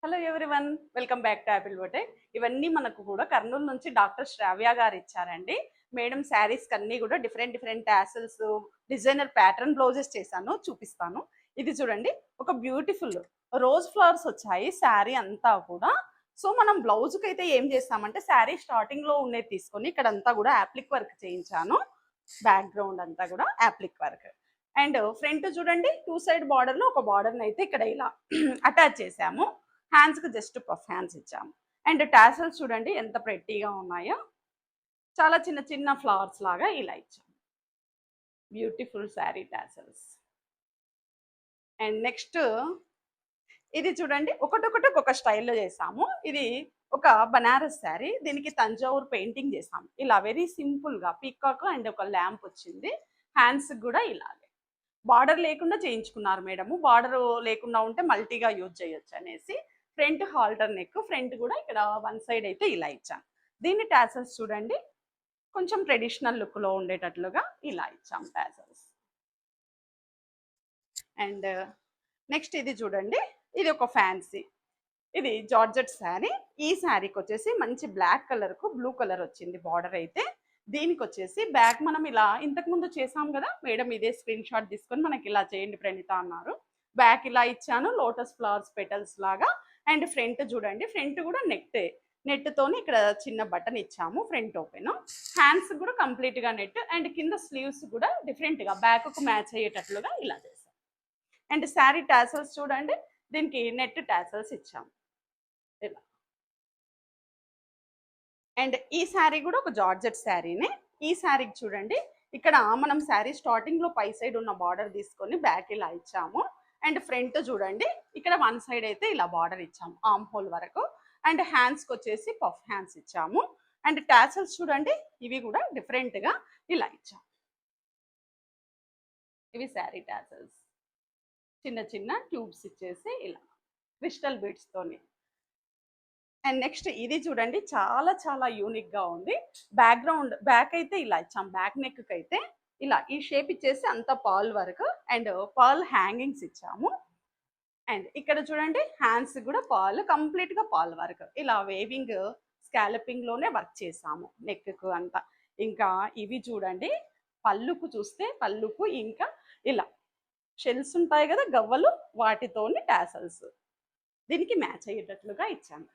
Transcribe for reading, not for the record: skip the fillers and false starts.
Hello everyone, welcome back to Apple boutique. ఇవన్నీ మనకు కూడా కర్నూలు నుంచి డాక్టర్ శ్రావ్య గారు ఇచ్చారండి. మేడం శారీస్ అన్నీ కూడా different different tassels, designer pattern blouses చేశాను, చూపిస్తాను. ఇది చూడండి, ఒక బ్యూటిఫుల్ రోజ్ ఫ్లవర్స్ వచ్చాయి శారీ అంతా కూడా. సో మనం బ్లౌజ్కి అయితే ఏం చేస్తామంటే శారీ స్టార్టింగ్ లో ఉండేది తీసుకొని ఇక్కడంతా కూడా యాప్లిక్ వర్క్ చేయించాను. బ్యాక్గ్రౌండ్ అంతా కూడా యాప్లిక్ వర్క్. అండ్ ఫ్రంట్ చూడండి, టూ సైడ్ బార్డర్ లో ఒక బార్డర్ అయితే ఇక్కడ ఇలా అటాచ్ చేసాము. హ్యాండ్స్కి జస్ట్ పఫ్ హ్యాండ్స్ ఇచ్చాము. అండ్ టాసల్స్ చూడండి ఎంత ప్రెట్టీగా ఉన్నాయో, చాలా చిన్న చిన్న ఫ్లవర్స్ లాగా ఇలా ఇచ్చాము. Beautiful sari tassels. And next ఇది చూడండి, ఒకటొకటి ఒక స్టైల్లో చేసాము. ఇది ఒక బనారస్ శారీ, దీనికి తంజావూరు పెయింటింగ్ చేసాము. ఇలా వెరీ సింపుల్గా పీకాక్ అండ్ ఒక ల్యాంప్ వచ్చింది. హ్యాండ్స్ కూడా ఇలాగే బార్డర్ లేకుండా చేయించుకున్నారు మేడము. బార్డర్ లేకుండా ఉంటే మల్టీగా యూజ్ చేయొచ్చు అనేసి. ఫ్రంట్ హాల్టర్ నెక్, ఫ్రంట్ కూడా ఇక్కడ వన్ సైడ్ అయితే ఇలా ఇచ్చాను. దీని టాసల్స్ చూడండి, కొంచెం ట్రెడిషనల్ లుక్లో ఉండేటట్లుగా ఇలా ఇచ్చాం టాసల్స్. అండ్ నెక్స్ట్ ఇది చూడండి, ఇది ఒక ఫ్యాన్సీ, ఇది జార్జెట్ శారీ. ఈ శారీకి వచ్చేసి మంచి బ్లాక్ కలర్కు బ్లూ కలర్ వచ్చింది బార్డర్ అయితే. దీనికి వచ్చేసి బ్యాక్ మనం ఇలా ఇంతకుముందు చేసాం కదా మేడం, ఇదే స్క్రీన్ షాట్ తీసుకొని మనకి ఇలా చేయండి ప్రణీత అన్నారు. బ్యాక్ ఇలా ఇచ్చాను, లోటస్ ఫ్లవర్స్ పెటల్స్ లాగా. అండ్ ఫ్రంట్ చూడండి, ఫ్రంట్ కూడా నెట్తోని ఇక్కడ చిన్న బటన్ ఇచ్చాము, ఫ్రంట్ ఓపెన్. హ్యాండ్స్ కూడా కంప్లీట్గా నెట్, అండ్ కింద స్లీవ్స్ కూడా డిఫరెంట్గా బ్యాక్కు మ్యాచ్ అయ్యేటట్లుగా ఇలా చేసాం. అండ్ శారీ టాసల్స్ చూడండి, దీనికి నెట్ టాసల్స్ ఇచ్చాము ఇలా. అండ్ ఈ శారీ కూడా ఒక జార్జెట్ శారీనే. ఈ శారీకి చూడండి, ఇక్కడ మనం శారీ స్టార్టింగ్ లో పై సైడ్ ఉన్న బార్డర్ తీసుకొని బ్యాక్ ఇలా ఇచ్చాము. అండ్ ఫ్రంట్ చూడండి, ఇక్కడ వన్ సైడ్ అయితే ఇలా బార్డర్ ఇచ్చాము ఆర్మ్ హోల్ వరకు. అండ్ హ్యాండ్స్కి వచ్చేసి పఫ్ హ్యాండ్స్ ఇచ్చాము. అండ్ టాసల్స్ చూడండి, ఇవి కూడా డిఫరెంట్గా ఇలా ఇచ్చాము. ఇవి శారీ టాసల్స్, చిన్న చిన్న ట్యూబ్స్ ఇచ్చేసి ఇలా క్రిస్టల్ బీడ్స్ తోని. అండ్ నెక్స్ట్ ఇది చూడండి, చాలా చాలా యూనిక్గా ఉంది. బ్యాక్గ్రౌండ్ బ్యాక్ అయితే ఇలా ఇచ్చాం, బ్యాక్ నెక్ అయితే ఇలా ఈ షేప్ ఇచ్చేసి అంత pearl work and pearl hangings ఇచ్చాము. అండ్ ఇక్కడ చూడండి, హ్యాండ్స్ కూడా పాల్, కంప్లీట్గా పాల్ వర్క్, ఇలా వేవింగ్ స్కాలపింగ్ లోనే వర్క్ చేసాము నెక్కు అంతా. ఇంకా ఇవి చూడండి, పళ్ళుకు చూస్తే పళ్ళుకు ఇంకా ఇలా షెల్స్ ఉంటాయి కదా గవ్వలు, వాటితోని టాసల్స్ దీనికి మ్యాచ్ అయ్యేటట్లుగా ఇచ్చాము.